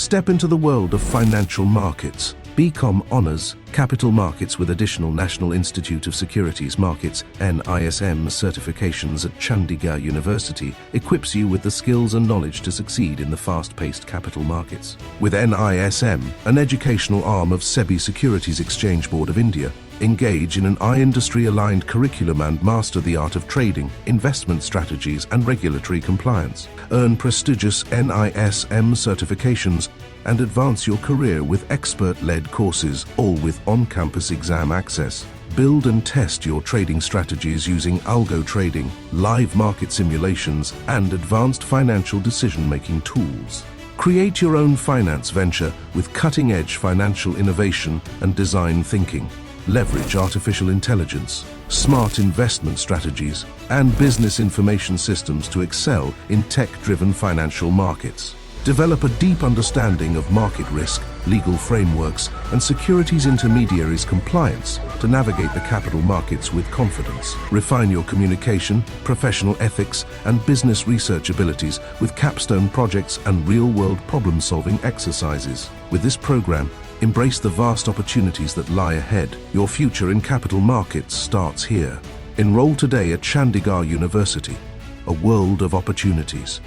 Step into the world of financial markets. BCom Honours, Capital Markets with additional National Institute of Securities Markets (NISM) certifications at Chandigarh University equips you with the skills and knowledge to succeed in the fast-paced capital markets. With NISM, an educational arm of SEBI Securities Exchange Board of India, engage in an industry-aligned curriculum and master the art of trading, investment strategies and regulatory compliance. Earn prestigious NISM certifications and advance your career with expert-led courses, all with on-campus exam access. Build and test your trading strategies using algo trading, live market simulations, and advanced financial decision-making tools. Create your own finance venture with cutting-edge financial innovation and design thinking. Leverage artificial intelligence, smart investment strategies, and business information systems to excel in tech-driven financial markets. Develop a deep understanding of market risk, legal frameworks, and securities intermediaries compliance to navigate the capital markets with confidence. Refine your communication, professional ethics, and business research abilities with capstone projects and real-world problem-solving exercises. With this program, embrace the vast opportunities that lie ahead. Your future in capital markets starts here. Enroll today at Chandigarh University, a world of opportunities.